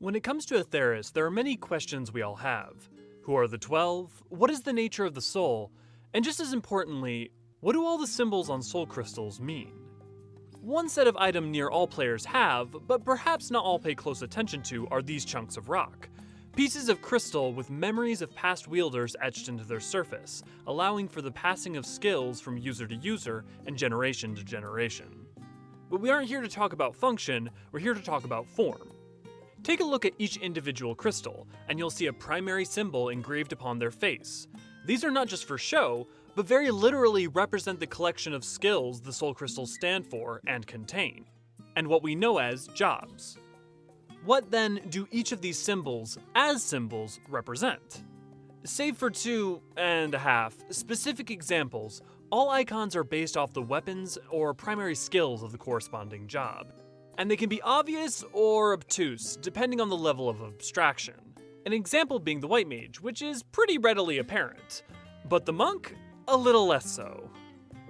When it comes to Aetheris, there are many questions we all have. Who are the 12? What is the nature of the soul? And just as importantly, what do all the symbols on soul crystals mean? One set of item near all players have, but perhaps not all pay close attention to, are these chunks of rock. Pieces of crystal with memories of past wielders etched into their surface, allowing for the passing of skills from user to user and generation to generation. But we aren't here to talk about function, we're here to talk about form. Take a look at each individual crystal, and you'll see a primary symbol engraved upon their face. These are not just for show, but very literally represent the collection of skills the soul crystals stand for and contain, and what we know as jobs. What then do each of these symbols, as symbols, represent? Save for 2.5 specific examples, all icons are based off the weapons or primary skills of the corresponding job. And they can be obvious or obtuse, depending on the level of abstraction. An example being the White Mage, which is pretty readily apparent. But the Monk? A little less so.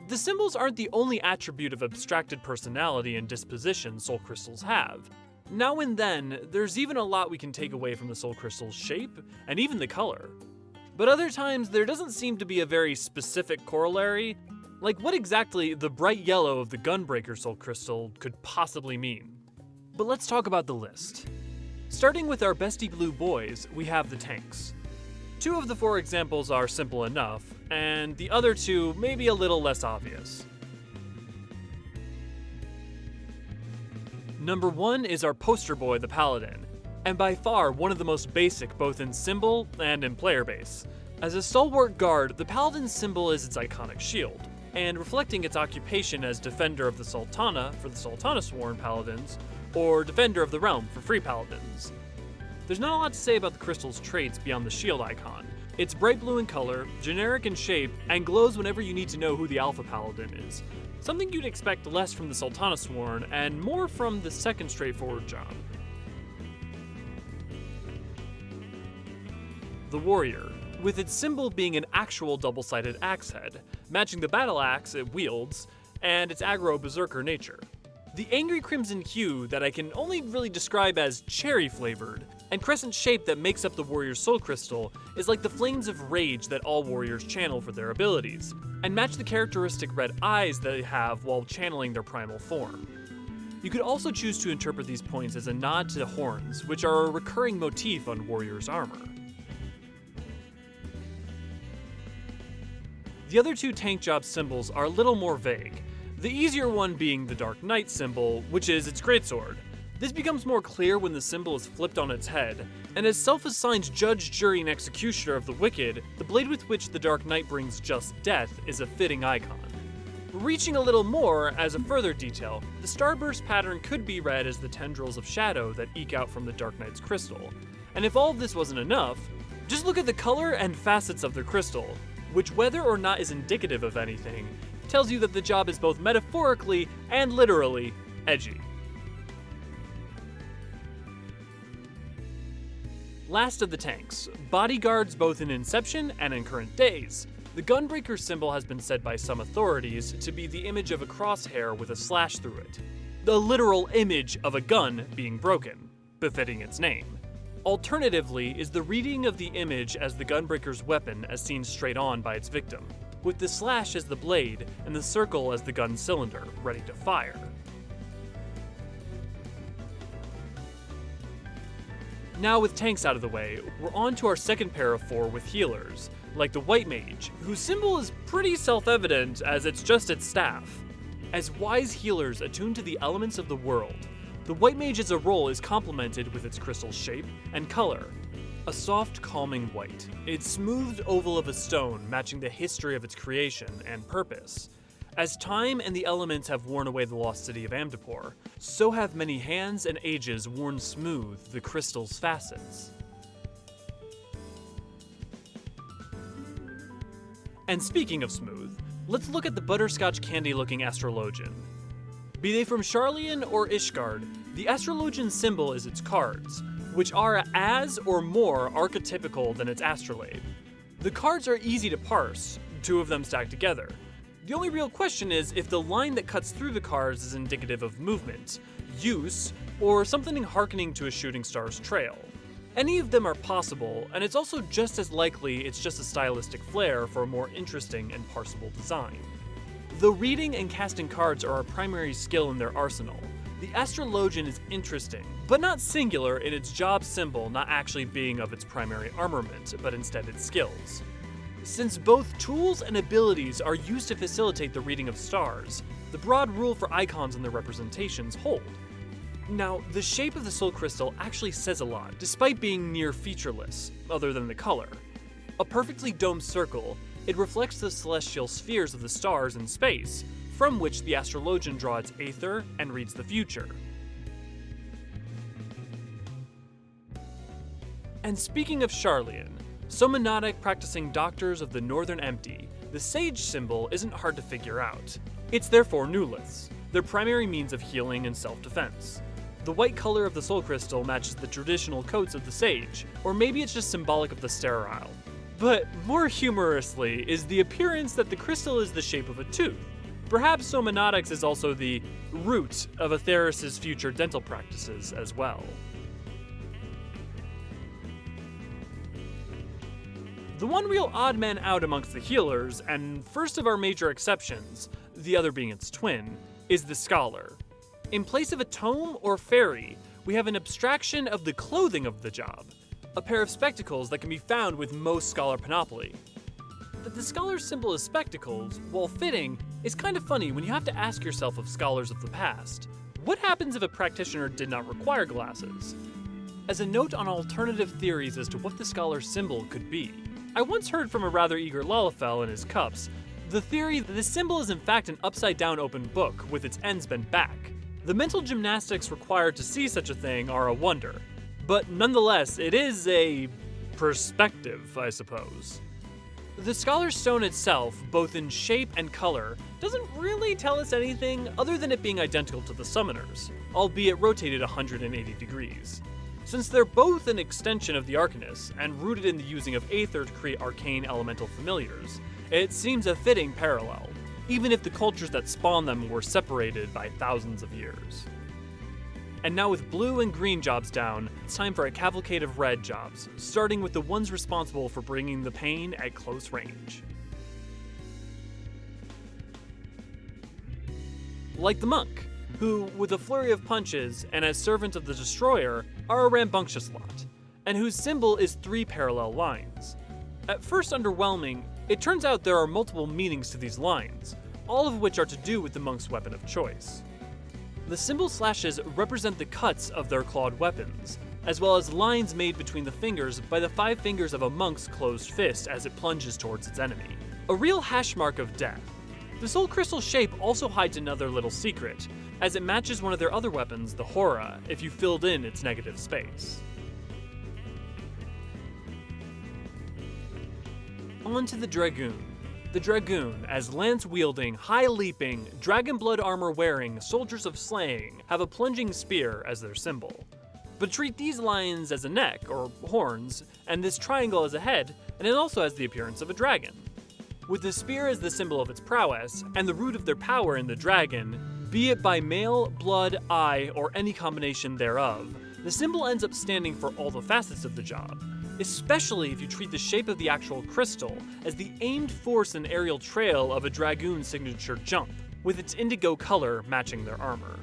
The symbols aren't the only attribute of abstracted personality and disposition soul crystals have. Now and then, there's even a lot we can take away from the soul crystal's shape, and even the color. But other times, there doesn't seem to be a very specific corollary, like what exactly the bright yellow of the Gunbreaker soul crystal could possibly mean. But let's talk about the list. Starting with our bestie blue boys, we have the tanks. 2 of the 4 examples are simple enough, and the other 2 may be a little less obvious. Number 1 is our poster boy, the Paladin, and by far one of the most basic both in symbol and in player base. As a stalwart guard, the Paladin's symbol is its iconic shield, and reflecting its occupation as Defender of the Sultana for the Sultana-sworn Paladins, or Defender of the Realm for Free Paladins. There's not a lot to say about the crystal's traits beyond the shield icon. It's bright blue in color, generic in shape, and glows whenever you need to know who the Alpha Paladin is. Something you'd expect less from the Sultana-sworn, and more from the second straightforward job. The Warrior, with its symbol being an actual double-sided axe head, matching the battle axe it wields, and its aggro berserker nature. The angry crimson hue that I can only really describe as cherry-flavored, and crescent shape that makes up the warrior's soul crystal is like the flames of rage that all warriors channel for their abilities, and match the characteristic red eyes that they have while channeling their primal form. You could also choose to interpret these points as a nod to the horns, which are a recurring motif on warriors' armor. The other 2 tank job symbols are a little more vague, the easier one being the Dark Knight symbol, which is its greatsword. This becomes more clear when the symbol is flipped on its head, and as self-assigned judge, jury, and executioner of the wicked, the blade with which the Dark Knight brings just death is a fitting icon. Reaching a little more, as a further detail, the starburst pattern could be read as the tendrils of shadow that eke out from the Dark Knight's crystal. And if all of this wasn't enough, just look at the color and facets of their crystal, which, whether or not is indicative of anything, tells you that the job is both metaphorically and literally edgy. Last of the tanks, bodyguards both in Inception and in current days. The Gunbreaker symbol has been said by some authorities to be the image of a crosshair with a slash through it. The literal image of a gun being broken, befitting its name. Alternatively is the reading of the image as the Gunbreaker's weapon as seen straight on by its victim, with the slash as the blade and the circle as the gun cylinder, ready to fire. Now with tanks out of the way, we're on to our second pair of 4 with healers, like the White Mage, whose symbol is pretty self-evident as it's just its staff. As wise healers attuned to the elements of the world, the White Mage as a role is complemented with its crystal shape and color. A soft, calming white, its smoothed oval of a stone matching the history of its creation and purpose. As time and the elements have worn away the lost city of Amdapor, so have many hands and ages worn smooth the crystal's facets. And speaking of smooth, let's look at the butterscotch candy-looking astrologian. Be they from Sharlayan or Ishgard, the astrologian symbol is its cards, which are as or more archetypical than its astrolabe. The cards are easy to parse, 2 of them stacked together. The only real question is if the line that cuts through the cards is indicative of movement, use, or something harkening to a shooting star's trail. Any of them are possible, and it's also just as likely it's just a stylistic flair for a more interesting and parsable design. Though reading and casting cards are our primary skill in their arsenal, the astrologian is interesting, but not singular in its job symbol not actually being of its primary armament, but instead its skills. Since both tools and abilities are used to facilitate the reading of stars, the broad rule for icons and their representations hold. Now, the shape of the soul crystal actually says a lot, despite being near featureless, other than the color. A perfectly domed circle, it reflects the celestial spheres of the stars in space, from which the astrologian draws its aether and reads the future. And speaking of Charlian, so monadic practicing doctors of the Northern Empty, the sage symbol isn't hard to figure out. It's therefore nuliths, their primary means of healing and self-defense. The white color of the soul crystal matches the traditional coats of the sage, or maybe it's just symbolic of the sterile. But more humorously is the appearance that the crystal is the shape of a tooth. Perhaps Somonatics is also the root of Atheris' future dental practices as well. The one real odd man out amongst the healers, and first of our major exceptions, the other being its twin, is the scholar. In place of a tome or fairy, we have an abstraction of the clothing of the job, a pair of spectacles that can be found with most scholar panoply. That the scholar's symbol is spectacles, while fitting, is kind of funny when you have to ask yourself of scholars of the past, what happens if a practitioner did not require glasses? As a note on alternative theories as to what the scholar's symbol could be, I once heard from a rather eager Lalafell in his cups the theory that the symbol is in fact an upside-down open book with its ends bent back. The mental gymnastics required to see such a thing are a wonder, but nonetheless, it is a perspective, I suppose. The Scholar's Stone itself, both in shape and color, doesn't really tell us anything other than it being identical to the Summoner's, albeit rotated 180 degrees. Since they're both an extension of the Arcanist, and rooted in the using of Aether to create arcane elemental familiars, it seems a fitting parallel, even if the cultures that spawned them were separated by thousands of years. And now with blue and green jobs down, it's time for a cavalcade of red jobs, starting with the ones responsible for bringing the pain at close range. Like the monk, who, with a flurry of punches and as servant of the destroyer, are a rambunctious lot, and whose symbol is 3 parallel lines. At first underwhelming, it turns out there are multiple meanings to these lines, all of which are to do with the monk's weapon of choice. The symbol slashes represent the cuts of their clawed weapons, as well as lines made between the fingers by the 5 fingers of a monk's closed fist as it plunges towards its enemy. A real hash mark of death. The soul crystal shape also hides another little secret, as it matches one of their other weapons, the Hora, if you filled in its negative space. On to the Dragoon. The Dragoon, as lance-wielding, high-leaping, dragon blood armor-wearing soldiers of slaying, have a plunging spear as their symbol. But treat these lines as a neck, or horns, and this triangle as a head, and it also has the appearance of a dragon. With the spear as the symbol of its prowess, and the root of their power in the dragon, be it by male, blood, eye, or any combination thereof, the symbol ends up standing for all the facets of the job, especially if you treat the shape of the actual crystal as the aimed force and aerial trail of a Dragoon's signature jump, with its indigo color matching their armor.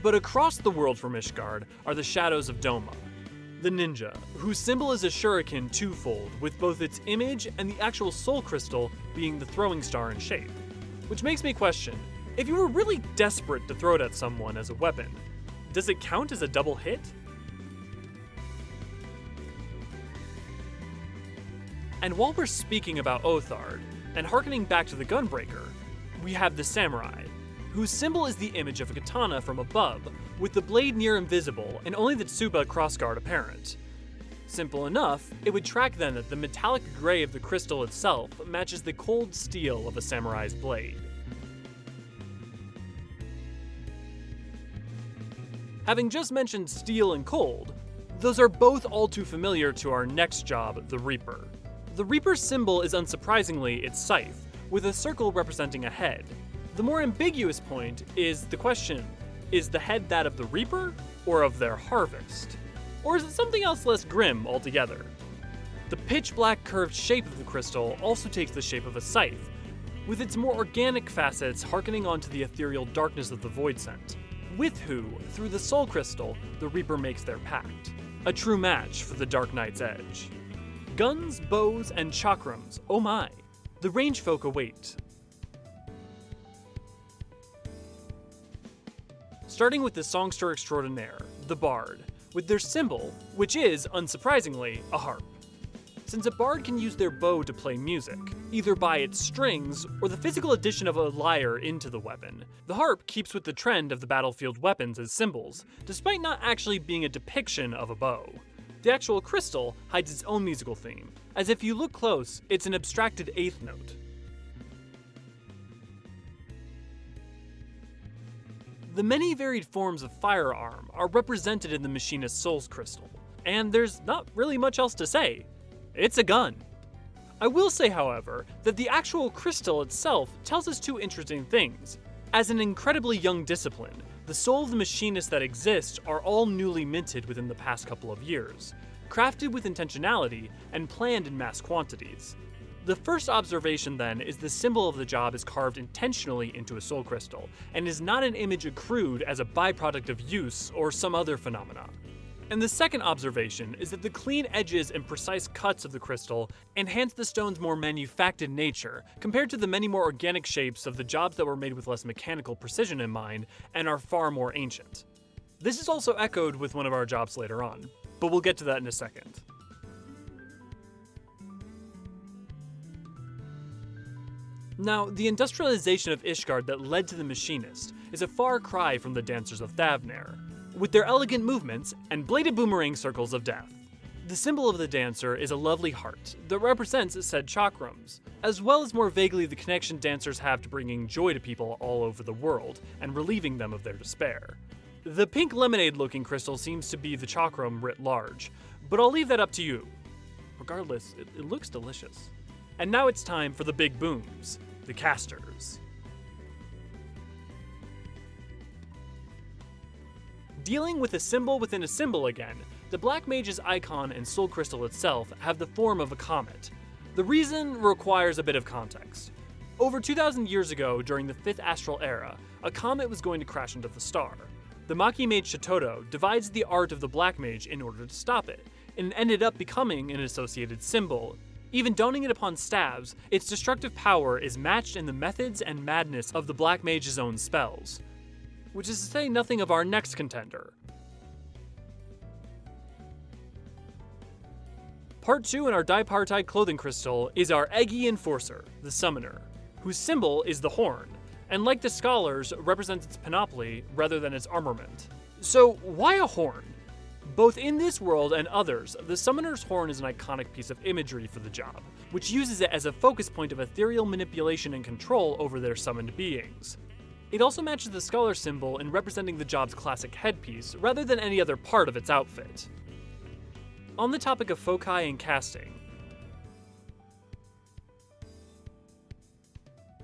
But across the world from Ishgard are the shadows of Doma, the ninja, whose symbol is a shuriken twofold, with both its image and the actual soul crystal being the throwing star in shape. Which makes me question, if you were really desperate to throw it at someone as a weapon, does it count as a double hit? And while we're speaking about Othard, and harkening back to the Gunbreaker, we have the samurai, whose symbol is the image of a katana from above, with the blade near invisible and only the tsuba crossguard apparent. Simple enough, it would track then that the metallic gray of the crystal itself matches the cold steel of a samurai's blade. Having just mentioned steel and cold, those are both all too familiar to our next job, the Reaper. The Reaper's symbol is unsurprisingly its scythe, with a circle representing a head. The more ambiguous point is the question, is the head that of the reaper, or of their harvest? Or is it something else less grim altogether? The pitch-black curved shape of the crystal also takes the shape of a scythe, with its more organic facets harkening onto the ethereal darkness of the Voidsent, with who, through the soul crystal, the reaper makes their pact. A true match for the Dark Knight's edge. Guns, bows, and chakrams, oh my, the range folk await. Starting with the songster extraordinaire, the bard, with their symbol, which is, unsurprisingly, a harp. Since a bard can use their bow to play music, either by its strings or the physical addition of a lyre into the weapon, the harp keeps with the trend of the battlefield weapons as symbols, despite not actually being a depiction of a bow. The actual crystal hides its own musical theme, as if you look close, it's an abstracted eighth note. The many varied forms of firearm are represented in the machinist's soul's crystal, and there's not really much else to say. It's a gun. I will say, however, that the actual crystal itself tells us two interesting things. As an incredibly young discipline, the soul of the machinists that exist are all newly minted within the past couple of years, crafted with intentionality and planned in mass quantities. The first observation, then, is the symbol of the job is carved intentionally into a soul crystal, and is not an image accrued as a byproduct of use or some other phenomena. And the second observation is that the clean edges and precise cuts of the crystal enhance the stone's more manufactured nature, compared to the many more organic shapes of the jobs that were made with less mechanical precision in mind and are far more ancient. This is also echoed with one of our jobs later on, but we'll get to that in a second. Now, the industrialization of Ishgard that led to the machinist is a far cry from the dancers of Thavnair, with their elegant movements and bladed boomerang circles of death. The symbol of the dancer is a lovely heart that represents said chakrams, as well as more vaguely the connection dancers have to bringing joy to people all over the world and relieving them of their despair. The pink lemonade-looking crystal seems to be the chakram writ large, but I'll leave that up to you. Regardless, it looks delicious. And now it's time for the big booms, the casters. Dealing with a symbol within a symbol again, the Black Mage's icon and soul crystal itself have the form of a comet. The reason requires a bit of context. Over 2,000 years ago, during the 5th Astral Era, a comet was going to crash into the star. The Maki Mage Shitoto devised the art of the Black Mage in order to stop it, and ended up becoming an associated symbol. Even donning it upon stabs, its destructive power is matched in the methods and madness of the Black Mage's own spells. Which is to say nothing of our next contender. Part 2 in our dipartite clothing crystal is our Eggy Enforcer, the Summoner, whose symbol is the horn, and like the scholars, represents its panoply rather than its armament. So why a horn? Both in this world and others, the Summoner's horn is an iconic piece of imagery for the job, which uses it as a focus point of ethereal manipulation and control over their summoned beings. It also matches the scholar symbol in representing the job's classic headpiece, rather than any other part of its outfit. On the topic of foci and casting,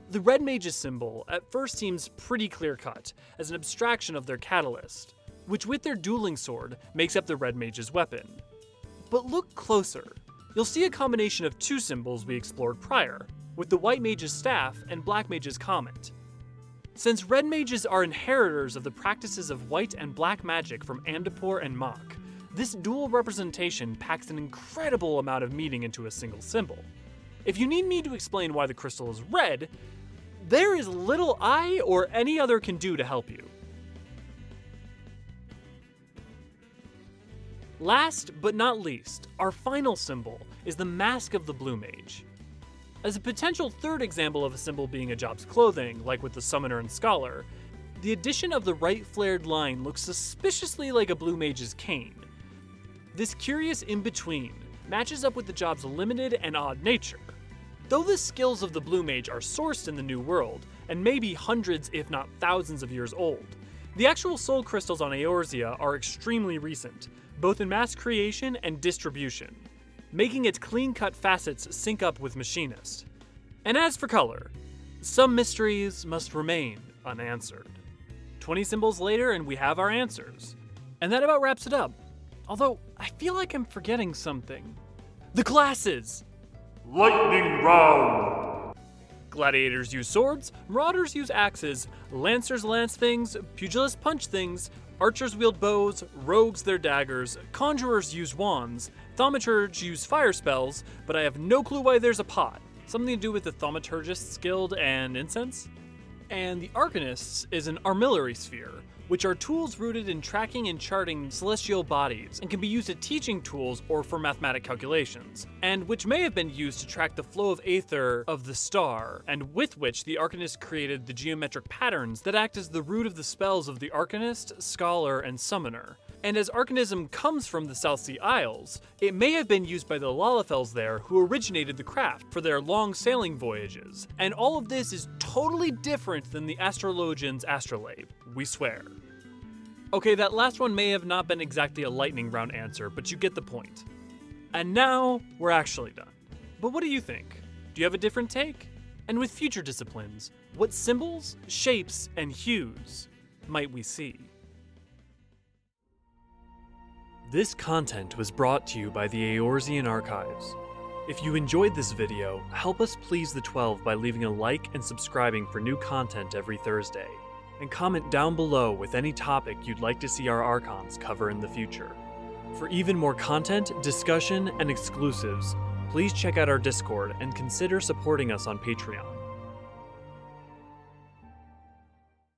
the Red Mage's symbol at first seems pretty clear-cut, as an abstraction of their catalyst, which with their dueling sword makes up the Red Mage's weapon. But look closer. You'll see a combination of two symbols we explored prior, with the White Mage's staff and Black Mage's comet. Since Red Mages are inheritors of the practices of white and black magic from Andapur and Mach, this dual representation packs an incredible amount of meaning into a single symbol. If you need me to explain why the crystal is red, there is little I or any other can do to help you. Last but not least, our final symbol is the mask of the Blue Mage. As a potential third example of a symbol being a job's clothing, like with the Summoner and Scholar, the addition of the right flared line looks suspiciously like a Blue Mage's cane. This curious in-between matches up with the job's limited and odd nature. Though the skills of the Blue Mage are sourced in the New World, and may be hundreds if not thousands of years old, the actual soul crystals on Eorzea are extremely recent, both in mass creation and distribution, making its clean-cut facets sync up with Machinist. And as for color, Some mysteries must remain unanswered. 20 symbols later and we have our answers. And that about wraps it up. Although, I feel like I'm forgetting something. The classes! Lightning round! Gladiators use swords, marauders use axes, lancers lance things, pugilists punch things, archers wield bows, rogues their daggers, conjurers use wands, thaumaturges use fire spells, but I have no clue why there's a pot. Something to do with the thaumaturgists guild and incense? And the arcanists is an armillary sphere, which are tools rooted in tracking and charting celestial bodies, and can be used as teaching tools or for mathematic calculations, and which may have been used to track the flow of aether of the star, and with which the arcanist created the geometric patterns that act as the root of the spells of the arcanist, scholar, and summoner. And as arcanism comes from the South Sea Isles, it may have been used by the Lalafels there who originated the craft for their long sailing voyages. And all of this is totally different than the astrologians' astrolabe, we swear. Okay, that last one may have not been exactly a lightning round answer, but you get the point. And now, we're actually done. But what do you think? Do you have a different take? And with future disciplines, what symbols, shapes, and hues might we see? This content was brought to you by the Eorzean Archives. If you enjoyed this video, help us please the 12 by leaving a like and subscribing for new content every Thursday. And comment down below with any topic you'd like to see our archons cover in the future. For even more content, discussion, and exclusives, please check out our Discord and consider supporting us on Patreon.